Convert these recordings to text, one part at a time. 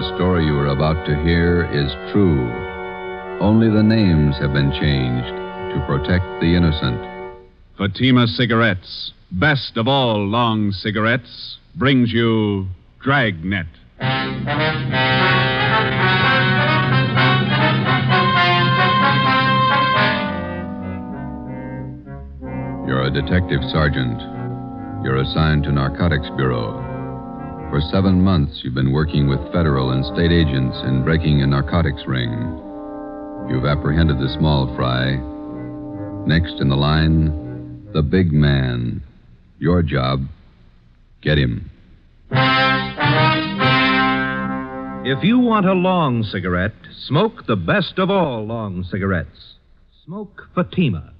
The story you are about to hear is true. Only the names have been changed to protect the innocent. Fatima Cigarettes, best of all long cigarettes, brings you Dragnet. You're a detective sergeant. You're assigned to Narcotics Bureau. For 7 months, you've been working with federal and state agents in breaking a narcotics ring. You've apprehended the small fry. Next in the line, the big man. Your job, get him. If you want a long cigarette, smoke the best of all long cigarettes. Smoke Fatima.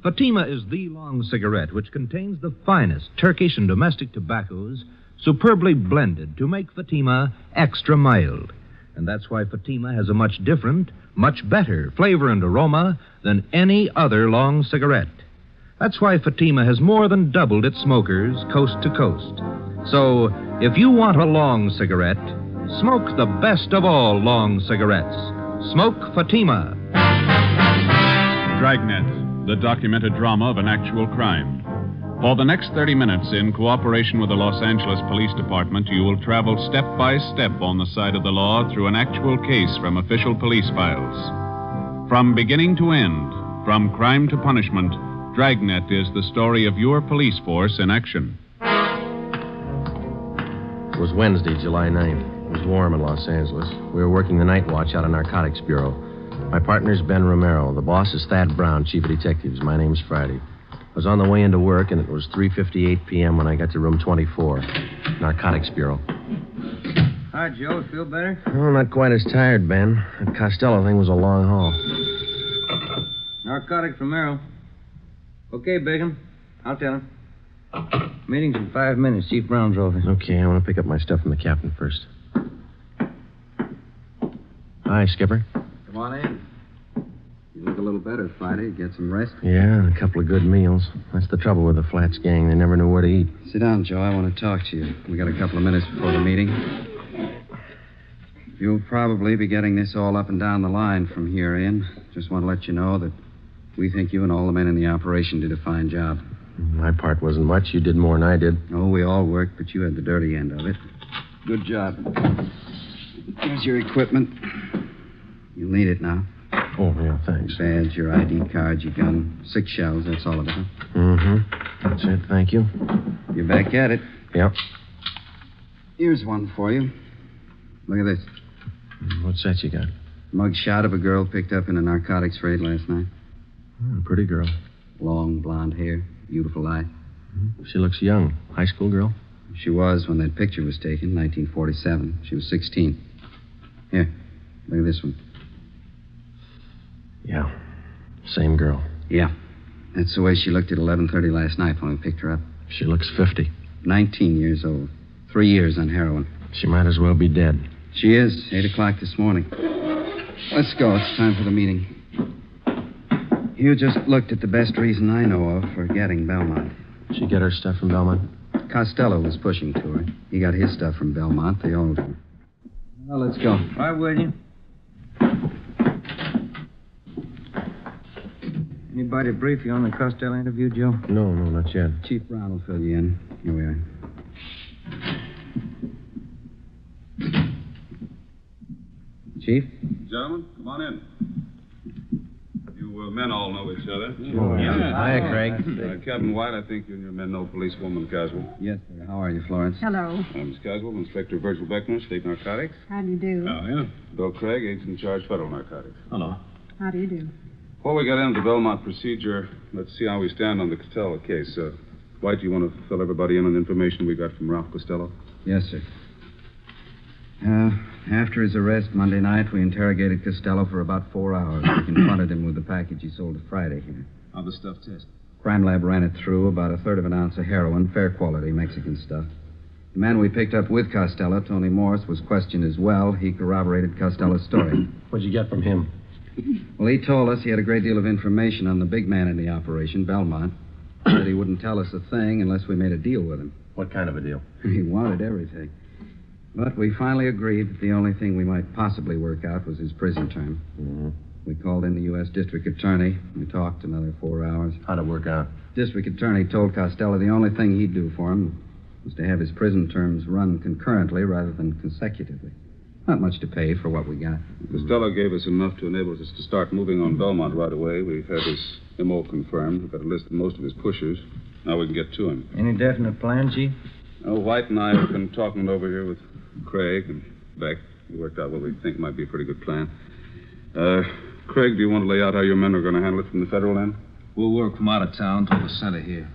Fatima is the long cigarette which contains the finest Turkish and domestic tobaccos superbly blended to make Fatima extra mild. And that's why Fatima has a much different, much better flavor and aroma than any other long cigarette. That's why Fatima has more than doubled its smokers coast to coast. So, if you want a long cigarette, smoke the best of all long cigarettes. Smoke Fatima. Dragnet, the documented drama of an actual crime. For the next 30 minutes, in cooperation with the Los Angeles Police Department, you will travel step by step on the side of the law through an actual case from official police files. From beginning to end, from crime to punishment, Dragnet is the story of your police force in action. It was Wednesday, July 9th. It was warm in Los Angeles. We were working the night watch out of Narcotics Bureau. My partner's Ben Romero. The boss is Thad Brown, chief of detectives. My name's Friday. I was on the way into work, and it was 3:58 p.m. when I got to room 24, Narcotics Bureau. Hi, Joe. Feel better? Oh, not quite as tired, Ben. That Costello thing was a long haul. Narcotics Romero. Okay, Bigham. I'll tell him. Meeting's in 5 minutes. Chief Brown's office. Okay, I want to pick up my stuff from the captain first. Hi, Skipper. Come on in. You look a little better, Friday. Get some rest? Yeah, a couple of good meals. That's the trouble with the Flats gang. They never knew where to eat. Sit down, Joe. I want to talk to you. We got a couple of minutes before the meeting. You'll probably be getting this all up and down the line from here in. Just want to let you know that we think you and all the men in the operation did a fine job. My part wasn't much. You did more than I did. Oh, we all worked, but you had the dirty end of it. Good job. Here's your equipment. You'll need it now. Oh, yeah, thanks. Badge, your ID card, your gun. 6 shells, that's all of it, huh? Mm-hmm. That's it, thank you. You're back at it. Yep. Here's one for you. Look at this. What's that you got? Mug shot of a girl picked up in a narcotics raid last night. Pretty girl. Long blonde hair, beautiful eye. She looks young. High school girl? She was when that picture was taken, 1947. She was 16. Here, look at this one. Yeah. Same girl. Yeah. That's the way she looked at 11:30 last night when we picked her up. She looks 50. 19 years old. 3 years on heroin. She might as well be dead. She is. 8 o'clock this morning. Let's go. It's time for the meeting. You just looked at the best reason I know of for getting Belmont. She get her stuff from Belmont? Costello was pushing to her. He got his stuff from Belmont. They all... Well, let's go. Right with you. Anybody brief you on the Costello interview, Joe? No, not yet. Chief Brown will fill you in. Here we are. Chief? Gentlemen, come on in. You men all know each other. Oh, yeah. Hiya, Craig. Captain White, I think you and your men know policewoman Caswell. Yes, sir. How are you, Florence? Hello. Miss Caswell, Inspector Virgil Beckner, State Narcotics. How do you do? Oh, yeah. Bill Craig, agent in charge, Federal Narcotics. Hello. How do you do? Before we get into the Belmont procedure, let's see how we stand on the Costello case. White, do you want to fill everybody in on the information we got from Ralph Costello? Yes, sir. After his arrest Monday night, we interrogated Costello for about 4 hours. We confronted him with the package he sold to Friday here. How'd the stuff test? Crime lab ran it through, about 1/3 of an ounce of heroin, fair quality Mexican stuff. The man we picked up with Costello, Tony Morris, was questioned as well. He corroborated Costello's story. What'd you get from him? Well, he told us he had a great deal of information on the big man in the operation, Belmont. Said he wouldn't tell us a thing unless we made a deal with him. What kind of a deal? He wanted everything. But we finally agreed that the only thing we might possibly work out was his prison term. Mm-hmm. We called in the U.S. District Attorney. We talked another 4 hours. How'd it work out? District Attorney told Costello the only thing he'd do for him was to have his prison terms run concurrently rather than consecutively. Not much to pay for what we got. Costello gave us enough to enable us to start moving on Belmont right away. We've had his MO confirmed. We've got a list of most of his pushers. Now we can get to him. Any definite plan, Chief? White and I have been talking it over here with Craig and Beck. We worked out what we think might be a pretty good plan. Craig, do you want to lay out how your men are going to handle it from the federal end? We'll work from out of town toward the center here.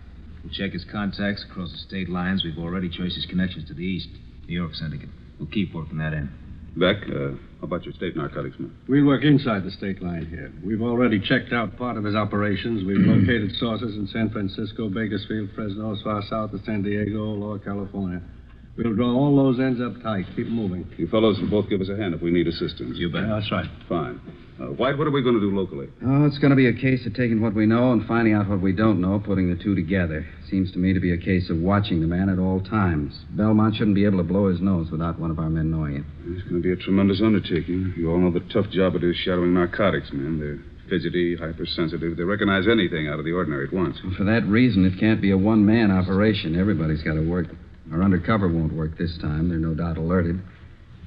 We'll check his contacts across the state lines. We've already traced his connections to the east, New York Syndicate. We'll keep working that end. Beck, how about your state narcotics men? We'll work inside the state line here. We've already checked out part of his operations. We've located sources in San Francisco, Bakersfield, Fresno, as far south as San Diego, Lower California. We'll draw all those ends up tight. Keep moving. You fellows will both give us a hand if we need assistance. You bet. That's right. Fine. White, what are we going to do locally? Oh, it's going to be a case of taking what we know and finding out what we don't know, putting the two together. Seems to me to be a case of watching the man at all times. Belmont shouldn't be able to blow his nose without one of our men knowing it. It's going to be a tremendous undertaking. You all know the tough job it is shadowing narcotics men. They're fidgety, hypersensitive. They recognize anything out of the ordinary at once. For that reason, it can't be a one-man operation. Everybody's got to work. Our undercover won't work this time. They're no doubt alerted.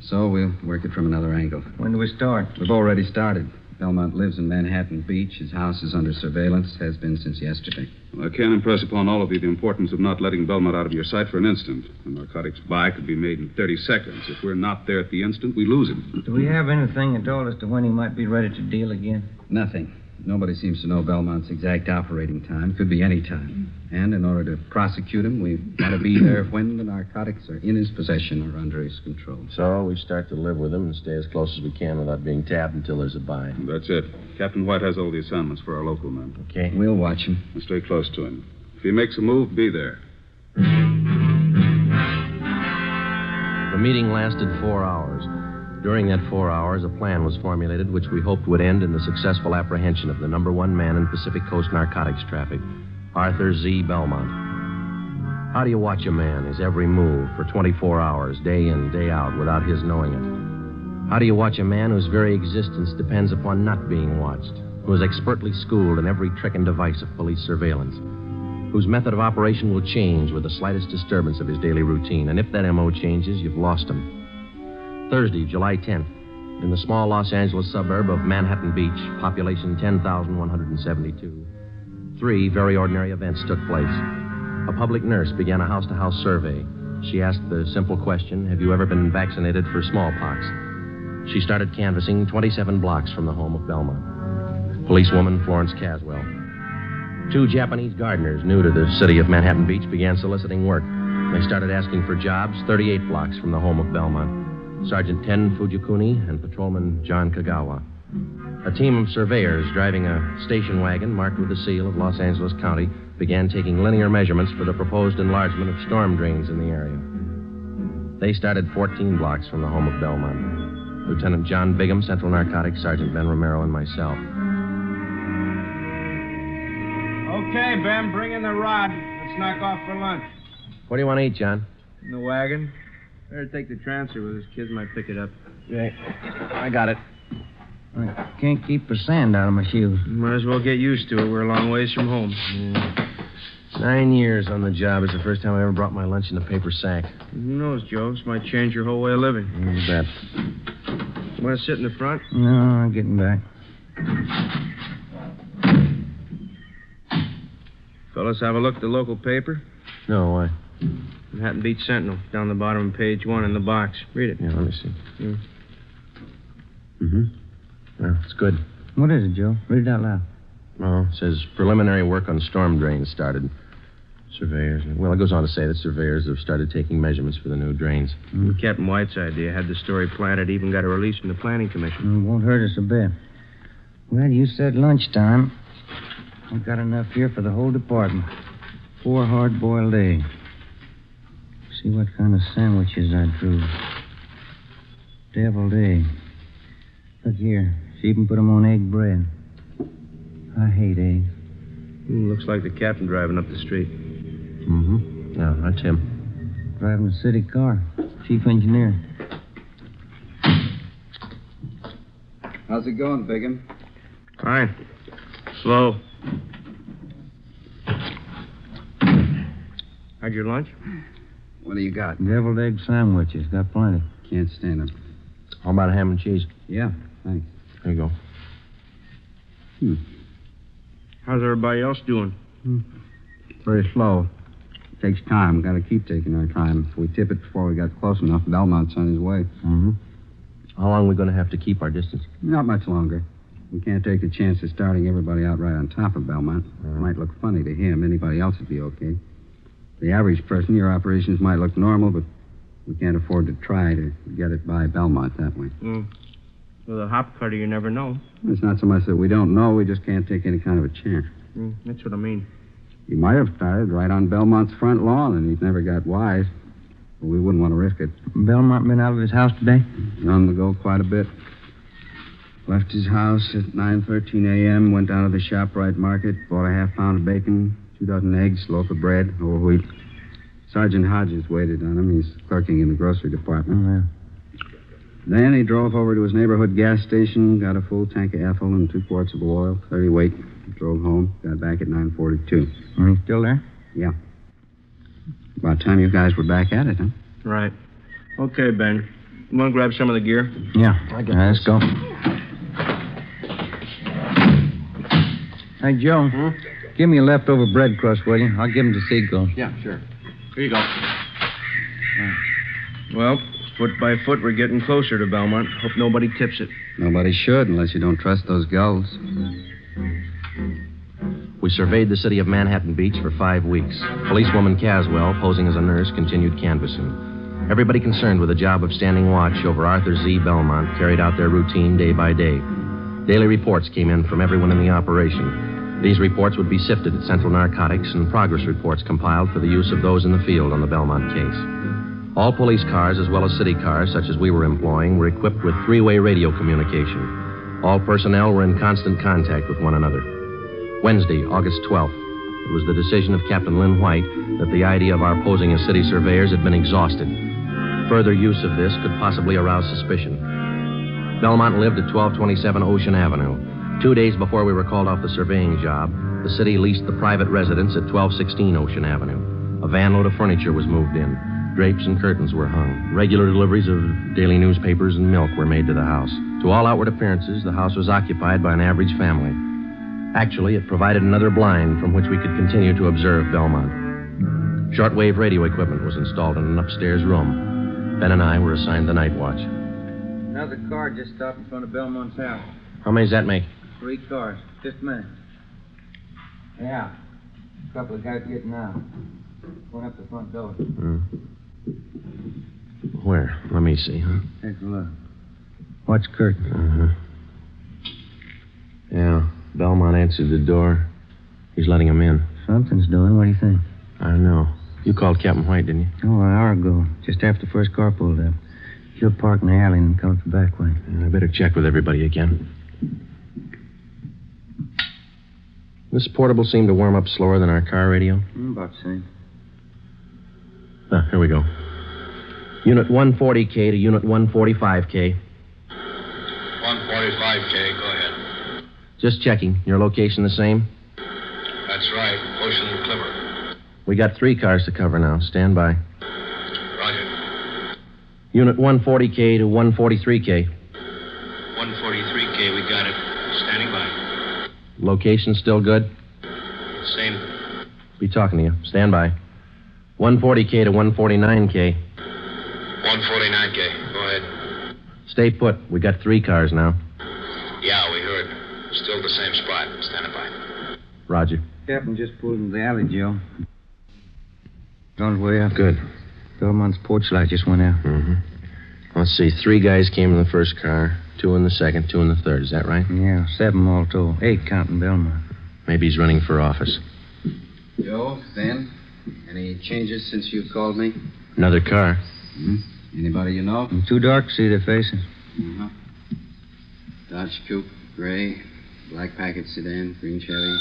So we'll work it from another angle. When do we start? We've already started. Belmont lives in Manhattan Beach. His house is under surveillance, has been since yesterday. Well, I can't impress upon all of you the importance of not letting Belmont out of your sight for an instant. A narcotics buy could be made in 30 seconds. If we're not there at the instant, we lose him. Do we have anything at all as to when he might be ready to deal again? Nothing. Nobody seems to know Belmont's exact operating time. Could be any time. And in order to prosecute him, we've got to be there when the narcotics are in his possession or under his control. So we start to live with him and stay as close as we can without being tabbed until there's a buy. That's it. Captain White has all the assignments for our local men. Okay. We'll watch him. We'll stay close to him. If he makes a move, be there. The meeting lasted 4 hours. During that 4 hours, a plan was formulated which we hoped would end in the successful apprehension of the number one man in Pacific Coast narcotics traffic, Arthur Z. Belmont. How do you watch a man, his every move, for 24 hours, day in, day out, without his knowing it? How do you watch a man whose very existence depends upon not being watched, who is expertly schooled in every trick and device of police surveillance, whose method of operation will change with the slightest disturbance of his daily routine, and if that M.O. changes, you've lost him. Thursday, July 10th, in the small Los Angeles suburb of Manhattan Beach, population 10,172, 3 very ordinary events took place. A public nurse began a house-to-house survey. She asked the simple question, have you ever been vaccinated for smallpox? She started canvassing 27 blocks from the home of Belmont. Policewoman Florence Caswell. 2 Japanese gardeners new to the city of Manhattan Beach began soliciting work. They started asking for jobs 38 blocks from the home of Belmont. Sergeant Ten Fujikuni and Patrolman John Kagawa. A team of surveyors driving a station wagon marked with the seal of Los Angeles County began taking linear measurements for the proposed enlargement of storm drains in the area. They started 14 blocks from the home of Belmont. Lieutenant John Bigham, Central Narcotics, Sergeant Ben Romero, and myself. Okay, Ben, bring in the rod. Let's knock off for lunch. What do you want to eat, John? In the wagon. Better take the transfer with us. Kids might pick it up. Okay. I got it. I can't keep the sand out of my shoes. Might as well get used to it. We're a long ways from home. Yeah. 9 years on the job. It's the first time I ever brought my lunch in a paper sack. Who knows, Joe? This might change your whole way of living. You bet. Want to sit in the front? No, I'm getting back. Fellas, have a look at the local paper. No, why? Manhattan Beach Sentinel, down the bottom of page 1 in the box. Read it. Yeah, let me see. Yeah. Mm-hmm. Yeah, it's good. What is it, Joe? Read it out loud. Oh, it says preliminary work on storm drains started. Surveyors. Well, it goes on to say that surveyors have started taking measurements for the new drains. Captain White's idea. Had the story planted, even got a release from the Planning Commission. It won't hurt us a bit. Well, you said lunchtime. I've got enough here for the whole department. 4 hard-boiled eggs. See what kind of sandwiches I drew. Deviled egg. Look here. She even put them on egg bread. I hate eggs. Looks like the captain driving up the street. Mm-hmm. Yeah, that's him. Driving a city car. Chief engineer. How's it going, Bigham? Fine. Slow. Had your lunch? What do you got? Deviled egg sandwiches. Got plenty. Can't stand them. How about a ham and cheese? Yeah, thanks. There you go. How's everybody else doing? Very slow. Takes time. Got to keep taking our time. If we tip it before we got close enough, Belmont's on his way. Mm-hmm. How long are we going to have to keep our distance? Not much longer. We can't take the chance of starting everybody out right on top of Belmont. It might look funny to him. Anybody else would be okay. The average person, your operations might look normal, but we can't afford to try to get it by Belmont that way. With a hop cutter, you never know. It's not so much that we don't know, we just can't take any kind of a chance. That's what I mean. He might have started right on Belmont's front lawn, and he's never got wise. But we wouldn't want to risk it. Belmont been out of his house today? On the go quite a bit. Left his house at 9:13 a.m., went down to the ShopRite market, bought a half-pound of bacon, 2 dozen eggs, loaf of bread, whole wheat. Sergeant Hodges waited on him. He's clerking in the grocery department. Yeah. Then he drove over to his neighborhood gas station, got a full tank of ethyl and 2 quarts of oil, 30 weight. Drove home, got back at 9:42. Are you still there? Yeah. About time you guys were back at it, huh? Right. Okay, Ben. You want to grab some of the gear? Yeah. Let's go. Hey, Joe. Give me a leftover bread crust, will you? I'll give him to Seagull. Yeah, sure. Here you go. Well, foot by foot, we're getting closer to Belmont. Hope nobody tips it. Nobody should, unless you don't trust those gulls. We surveyed the city of Manhattan Beach for 5 weeks. Policewoman Caswell, posing as a nurse, continued canvassing. Everybody concerned with the job of standing watch over Arthur Z. Belmont carried out their routine day by day. Daily reports came in from everyone in the operation. These reports would be sifted at Central Narcotics and progress reports compiled for the use of those in the field on the Belmont case. All police cars, as well as city cars, such as we were employing, were equipped with 3-way radio communication. All personnel were in constant contact with one another. Wednesday, August 12th. It was the decision of Captain Lynn White that the idea of our posing as city surveyors had been exhausted. Further use of this could possibly arouse suspicion. Belmont lived at 1227 Ocean Avenue. 2 days before we were called off the surveying job, the city leased the private residence at 1216 Ocean Avenue. A van load of furniture was moved in. Drapes and curtains were hung. Regular deliveries of daily newspapers and milk were made to the house. To all outward appearances, the house was occupied by an average family. Actually, it provided another blind from which we could continue to observe Belmont. Shortwave radio equipment was installed in an upstairs room. Ben and I were assigned the night watch. Another car just stopped in front of Belmont's house. How many does that make? 3 cars. Just a minute. Yeah. A couple of guys getting out. Went up the front door. Where? Let me see, huh? Take a look. Watch curtain. Yeah. Belmont answered the door. He's letting him in. Something's doing. What do you think? I don't know. You called Captain White, didn't you? Oh, an hour ago. Just after the first car pulled up. He'll park in the alley and come the back way. I better check with everybody again. This portable seemed to warm up slower than our car radio. About the same. Here we go. Unit 140K to Unit 145K. 145K, go ahead. Just checking. Your location the same? That's right, Ocean and Clipper. We got 3 cars to cover now. Stand by. Roger. Unit 140K to 143K. 143K, we got it. Standing by. Location still good? Same. Be talking to you. Stand by. 140K to 149K. 149K, go ahead. Stay put. We got 3 cars now. Yeah, we heard. Still the same spot. Standing by. Roger. Captain just pulled into the alley, Joe. On his way up. Good. Belmont's porch light just went out. Let's see. 3 guys came in the first car, 2 in the second, 2 in the third. Is that right? Yeah, 7 all told. 8 counting Belmont. Maybe he's running for office. Joe, Ben, any changes since you called me? Another car. Anybody you know? Too dark to see their faces. Dodge Coupe, gray, black packet sedan, green Chevy.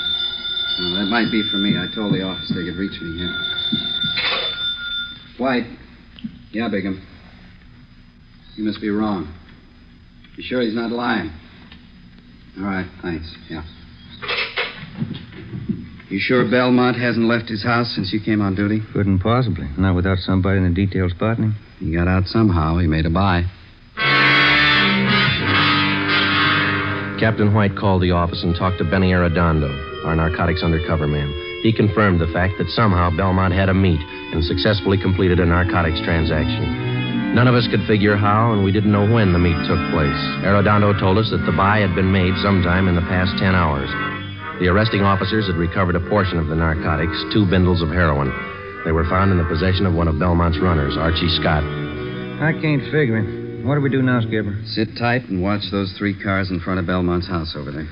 Well, that might be for me. I told the office they could reach me here. White. Yeah, Bigham. You must be wrong. You sure he's not lying? All right, thanks. Yeah. You sure Belmont hasn't left his house since you came on duty? Couldn't possibly. Not without somebody in the detail spotting him. He got out somehow. He made a buy. Captain White called the office and talked to Benny Arredondo, our narcotics undercover man. He confirmed the fact that somehow Belmont had a meet and successfully completed a narcotics transaction. None of us could figure how, and we didn't know when the meet took place. Arredondo told us that the buy had been made sometime in the past 10 hours. The arresting officers had recovered a portion of the narcotics, 2 bundles of heroin. They were found in the possession of one of Belmont's runners, Archie Scott. I can't figure it. What do we do now, Skipper? Sit tight and watch those 3 cars in front of Belmont's house over there.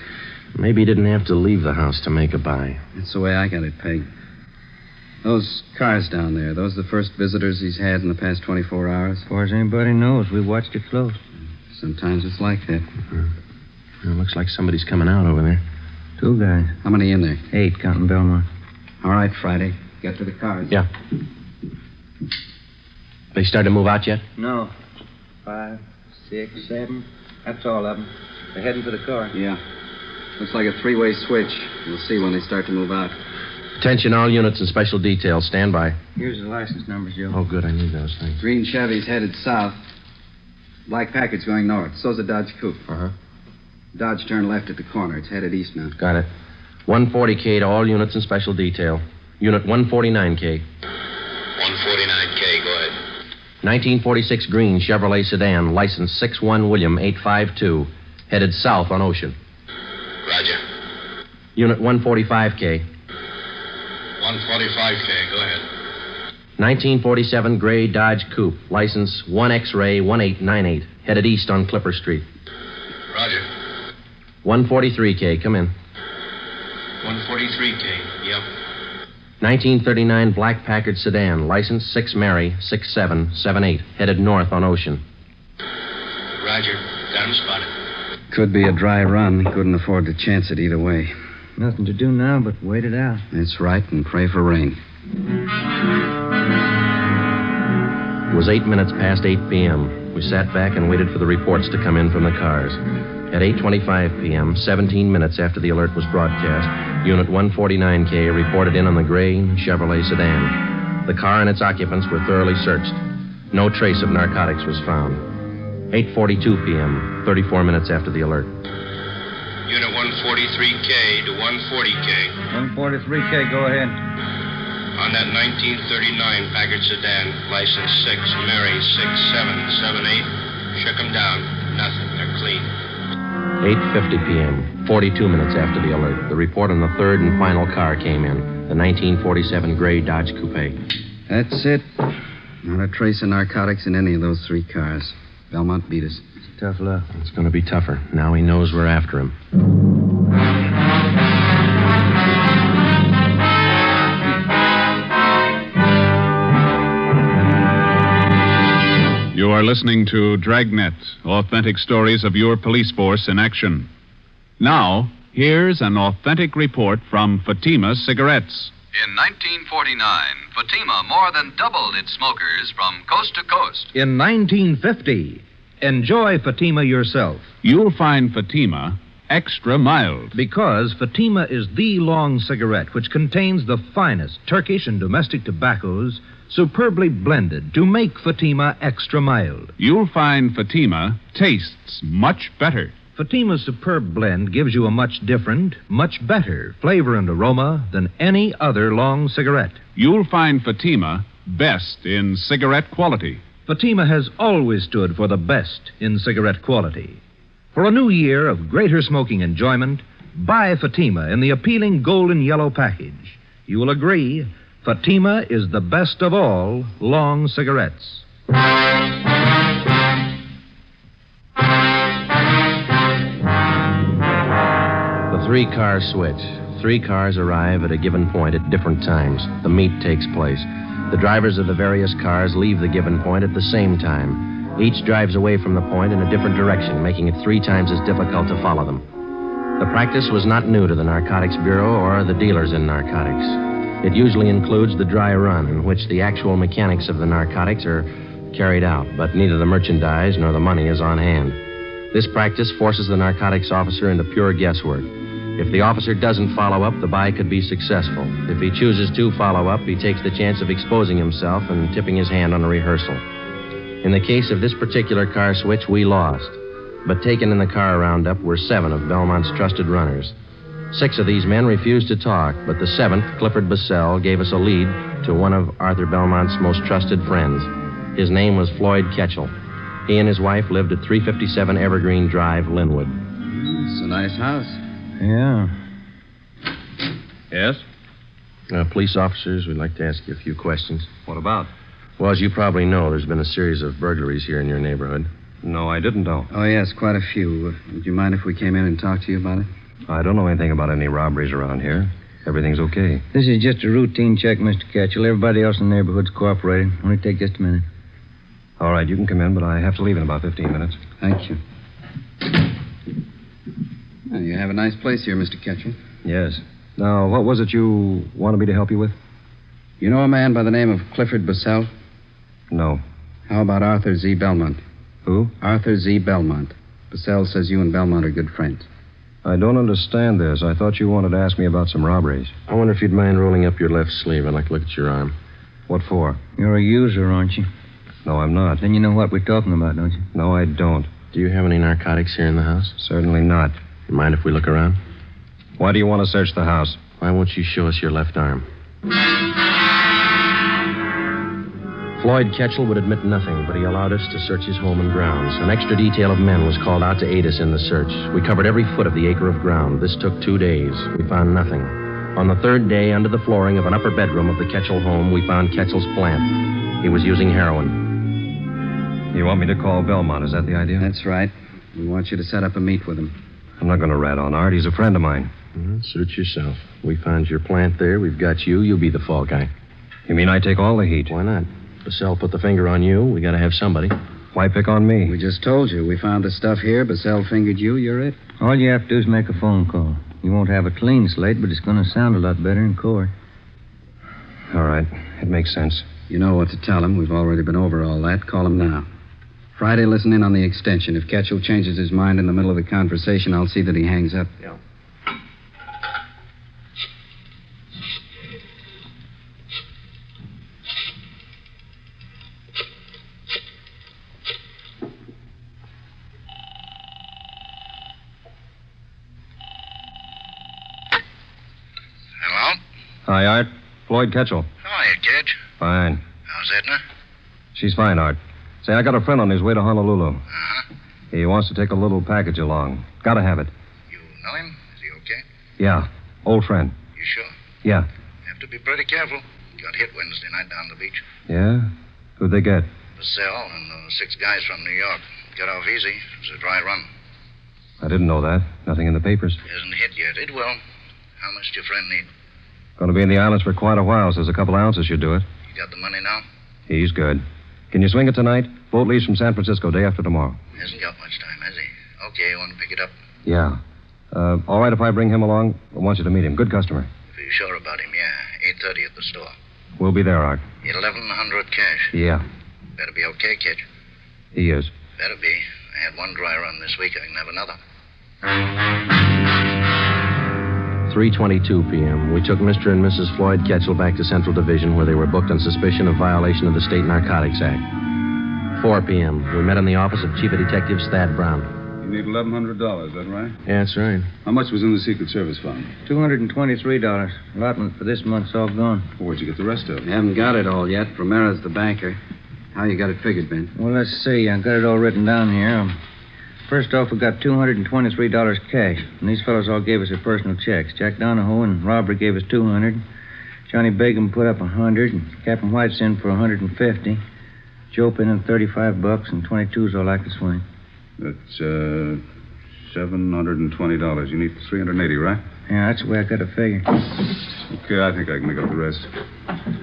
Maybe he didn't have to leave the house to make a buy. That's the way I got it pegged. Those cars down there, those the first visitors he's had in the past 24 hours? As far as anybody knows, we watched it close. Sometimes it's like that. Well, looks like somebody's coming out over there. 2 guys. How many in there? 8, counting Belmont. All right, Friday. Get to the cars. Yeah. They started to move out yet? No. 5, 6, 7. That's all of them. They're heading for the car. Yeah. Looks like a 3-way switch. We'll see when they start to move out. Attention, all units and special details. Stand by. Here's the license numbers, Joe. Oh, good. I need those things. Green Chevy's headed south. Black Packard's going north. So's a Dodge Coupe. Uh-huh. Dodge turned left at the corner. It's headed east now. Got it. 140K to all units and special detail. Unit 149K. 149K, go ahead. 1946 green Chevrolet sedan, license 61 William 852, headed south on Ocean. Roger. Unit 145K. 145K, go ahead. 1947 gray Dodge Coupe, license 1 X-ray 1898, headed east on Clipper Street. Roger. 143K, come in. 143K, yep. 1939 black Packard sedan, license 6 Mary 6778, headed north on Ocean. Roger. Got him spotted. Could be a dry run. Couldn't afford to chance it either way. Nothing to do now but wait it out. That's right, and pray for rain. It was 8 minutes past 8 p.m. We sat back and waited for the reports to come in from the cars. At 8:25 p.m., 17 minutes after the alert was broadcast, Unit 149K reported in on the gray Chevrolet sedan. The car and its occupants were thoroughly searched. No trace of narcotics was found. 8:42 p.m., 34 minutes after the alert. Unit 143K to 140K. 143K, go ahead. On that 1939 Packard sedan, license 6 Mary 6778. Shook them down. Nothing. They're clean. 8:50 p.m., 42 minutes after the alert, the report on the third and final car came in, the 1947 gray Dodge Coupe. That's it. Not a trace of narcotics in any of those 3 cars. Belmont beat us. It's tough luck. It's going to be tougher. Now he knows we're after him. You are listening to Dragnet, authentic stories of your police force in action. Now, here's an authentic report from Fatima Cigarettes. In 1949, Fatima more than doubled its smokers from coast to coast. In 1950, enjoy Fatima yourself. You'll find Fatima extra mild. Because Fatima is the long cigarette which contains the finest Turkish and domestic tobaccos superbly blended to make Fatima extra mild. You'll find Fatima tastes much better. Fatima's superb blend gives you a much different, much better flavor and aroma than any other long cigarette. You'll find Fatima best in cigarette quality. Fatima has always stood for the best in cigarette quality. For a new year of greater smoking enjoyment, buy Fatima in the appealing golden yellow package. You will agree, Fatima is the best of all long cigarettes. The 3-car switch. 3 cars arrive at a given point at different times. The meet takes place. The drivers of the various cars leave the given point at the same time. Each drives away from the point in a different direction, making it 3 times as difficult to follow them. The practice was not new to the Narcotics Bureau or the dealers in narcotics. It usually includes the dry run, in which the actual mechanics of the narcotics are carried out, but neither the merchandise nor the money is on hand. This practice forces the narcotics officer into pure guesswork. If the officer doesn't follow up, the buy could be successful. If he chooses to follow up, he takes the chance of exposing himself and tipping his hand on a rehearsal. In the case of this particular car switch, we lost. But taken in the car roundup were 7 of Belmont's trusted runners. 6 of these men refused to talk, but the 7th, Clifford Bassell, gave us a lead to one of Arthur Belmont's most trusted friends. His name was Floyd Ketchel. He and his wife lived at 357 Evergreen Drive, Linwood. It's a nice house. Yeah. Yes? Police officers, we'd like to ask you a few questions. What about? Well, as you probably know, there's been a series of burglaries here in your neighborhood. No, I didn't know. Oh, yes, quite a few. Would you mind if we came in and talked to you about it? I don't know anything about any robberies around here. Everything's okay. This is just a routine check, Mr. Ketchel. Everybody else in the neighborhood's cooperating. Only take just a minute. All right, you can come in, but I have to leave in about 15 minutes. Thank you. Well, you have a nice place here, Mr. Ketchel. Yes. Now, what was it you wanted me to help you with? You know a man by the name of Clifford Bassell? No. How about Arthur Z. Belmont? Who? Arthur Z. Belmont. Bassell says you and Belmont are good friends. I don't understand this. I thought you wanted to ask me about some robberies. I wonder if you'd mind rolling up your left sleeve. I'd like to look at your arm. What for? You're a user, aren't you? No, I'm not. Then you know what we're talking about, don't you? No, I don't. Do you have any narcotics here in the house? Certainly not. You mind if we look around? Why do you want to search the house? Why won't you show us your left arm? Floyd Ketchel would admit nothing, but he allowed us to search his home and grounds. An extra detail of men was called out to aid us in the search. We covered every foot of the acre of ground. This took 2 days. We found nothing. On the 3rd day, under the flooring of an upper bedroom of the Ketchel home, we found Ketchel's plant. He was using heroin. You want me to call Belmont, is that the idea? That's right. We want you to set up a meet with him. I'm not going to rat on Art. He's a friend of mine. Suit yourself. We found your plant there. We've got you. You'll be the fall guy. You mean I take all the heat? Why not? Bassell put the finger on you. We got to have somebody. Why pick on me? We just told you. We found the stuff here. Bassell fingered you. You're it. All you have to do is make a phone call. You won't have a clean slate, but it's going to sound a lot better in court. All right. It makes sense. You know what to tell him. We've already been over all that. Call him now. Friday, listen in on the extension. If Ketchel changes his mind in the middle of the conversation, I'll see that he hangs up. Yeah. Hello? Hi, Art. Floyd Ketchel. How are you, kid? Fine. How's Edna? She's fine, Art. Say, I got a friend on his way to Honolulu. Uh-huh. He wants to take a little package along. Gotta have it. You know him? Is he okay? Yeah. Old friend. You sure? Yeah. Have to be pretty careful. Got hit Wednesday night down the beach. Yeah? Who'd they get? Bassell and 6 guys from New York. Got off easy. It was a dry run. I didn't know that. Nothing in the papers. Isn't hit yet. It will. How much do your friend need? Gonna be in the islands for quite a while, says a couple ounces should do it. You got the money now? He's good. Can you swing it tonight? Boat leaves from San Francisco day after tomorrow. Hasn't got much time, has he? Okay, you want to pick it up? Yeah. All right if I bring him along? I want you to meet him. Good customer. If you're sure about him, yeah. 8:30 at the store. We'll be there, Art. 1,100 cash. Yeah. Better be okay, kid. He is. Better be. I had one dry run this week. I can have another. 3:22 p.m. We took Mr. and Mrs. Floyd Ketchel back to Central Division, where they were booked on suspicion of violation of the State Narcotics Act. 4 p.m. We met in the office of Chief of Detectives Thad Brown. You need $1,100, is that right? Yeah, that's right. How much was in the Secret Service fund? $223. Allotment for this month's all gone. Well, where'd you get the rest of it? You haven't got it all yet. Romera's the banker. How you got it figured, Ben? Well, let's see. I got it all written down here. First off, we got $223 cash. And these fellows all gave us their personal checks. Jack Donahoe and Robert gave us $200. Johnny Begum put up $100. And Captain White's in for $150. Joe put in $35, and 22's all I could swing. That's, $720. You need $380, right? Yeah, that's the way I got it figured. Okay, I think I can make up the rest.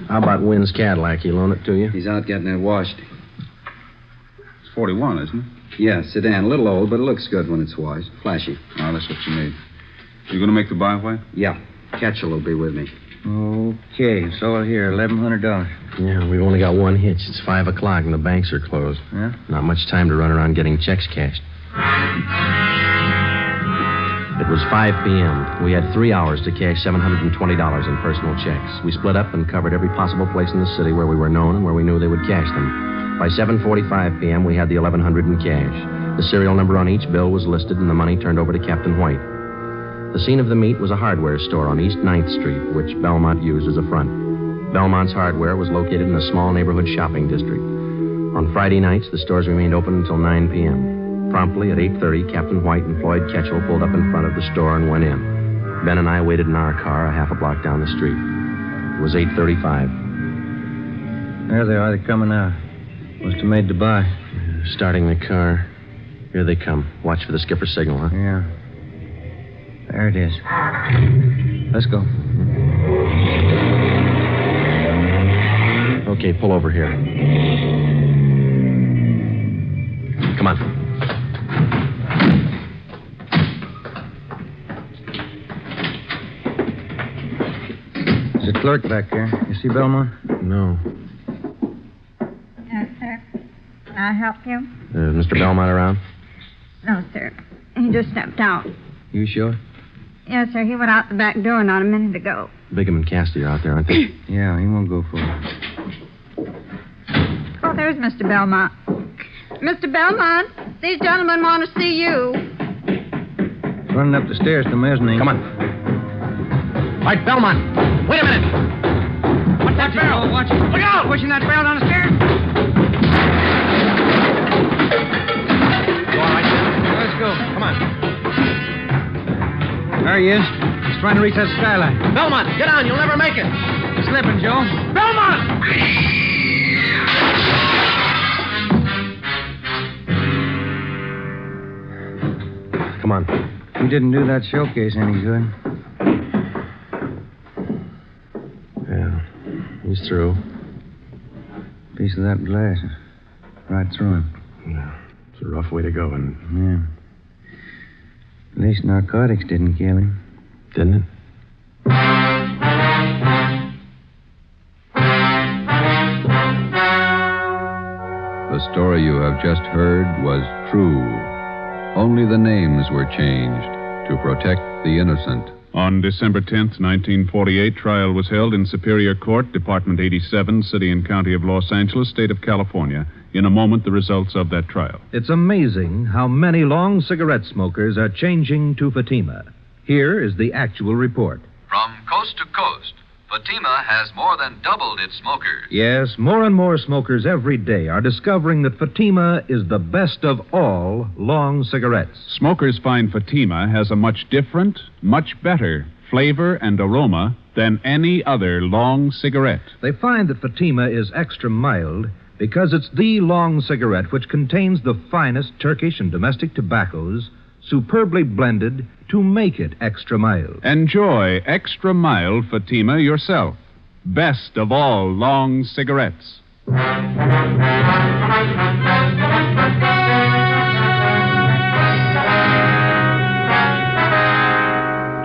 How about Wynn's Cadillac? He loan it to you? He's out getting it washed. It's 41, isn't it? Yeah, sedan. A little old, but it looks good when it's washed. Flashy. Oh, that's what you need. You going to make the buy, White? Yeah. Ketchel will be with me. Okay, it's all here, $1,100. Yeah, we've only got one hitch. It's 5 o'clock and the banks are closed. Yeah? Not much time to run around getting checks cashed. It was 5 p.m. We had 3 hours to cash $720 in personal checks. We split up and covered every possible place in the city where we were known and where we knew they would cash them. By 7:45 p.m., we had the $1,100 in cash. The serial number on each bill was listed and the money turned over to Captain White. The scene of the meet was a hardware store on East 9th Street, which Belmont used as a front. Belmont's hardware was located in a small neighborhood shopping district. On Friday nights, the stores remained open until 9 p.m. Promptly at 8:30, Captain White and Floyd Ketchell pulled up in front of the store and went in. Ben and I waited in our car a half a block down the street. It was 8:35. There they are. They're coming out. Must have made the buy. Starting the car. Here they come. Watch for the skipper's signal, huh? Yeah. There it is. Let's go. Okay, pull over here. Come on. There's a clerk back there. You see Belmont? No. Yes, sir. Can I help you? Is Mr. Belmont around? No, sir. He just stepped out. You sure? Yes, sir. He went out the back door not a minute ago. Bigham and Cassidy are out there, aren't they? Yeah, he won't go for it. Oh, there's Mr. Belmont. Mr. Belmont, these gentlemen want to see you. He's running up the stairs to the mezzanine. Come on. All right, Belmont. Wait a minute. What's that barrel? Watch it. Look out! Pushing that barrel down the stairs. You all right? Let's go. Come on. There he is. He's trying to reach that skylight. Belmont, get on. You'll never make it. He's slipping, Joe. Belmont! Come on. He didn't do that showcase any good. Yeah, he's through. Piece of that glass. Right through him. Yeah, it's a rough way to go, and Yeah. At least narcotics didn't kill him. didn't it? The story you have just heard was true. Only the names were changed to protect the innocent. On December 10th, 1948, trial was held in Superior Court, Department 87, City and County of Los Angeles, State of California. In a moment, the results of that trial. It's amazing how many long cigarette smokers are changing to Fatima. Here is the actual report. From coast to coast, Fatima has more than doubled its smokers. Yes, more and more smokers every day are discovering that Fatima is the best of all long cigarettes. Smokers find Fatima has a much different, much better flavor and aroma than any other long cigarette. They find that Fatima is extra mild because it's the long cigarette which contains the finest Turkish and domestic tobaccos superbly blended to make it extra mild. Enjoy extra mild Fatima yourself. Best of all long cigarettes.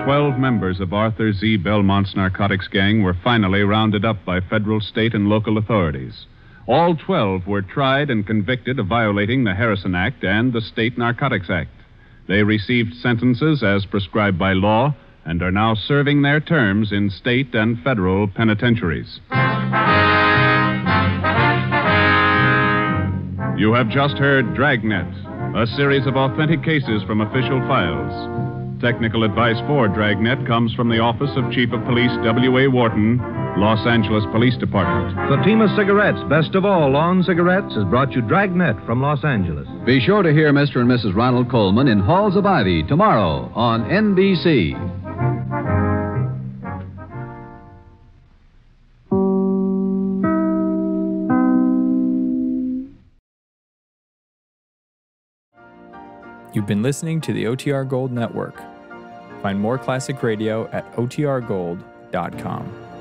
12 members of Arthur Z. Belmont's narcotics gang were finally rounded up by federal, state, and local authorities. All 12 were tried and convicted of violating the Harrison Act and the State Narcotics Act. They received sentences as prescribed by law and are now serving their terms in state and federal penitentiaries. You have just heard Dragnet, a series of authentic cases from official files. Technical advice for Dragnet comes from the Office of Chief of Police W.A. Wharton, Los Angeles Police Department. Fatima Cigarettes, best of all long cigarettes, has brought you Dragnet from Los Angeles. Be sure to hear Mr. and Mrs. Ronald Coleman in Halls of Ivy tomorrow on NBC. You've been listening to the OTR Gold Network. Find more classic radio at otrgold.com.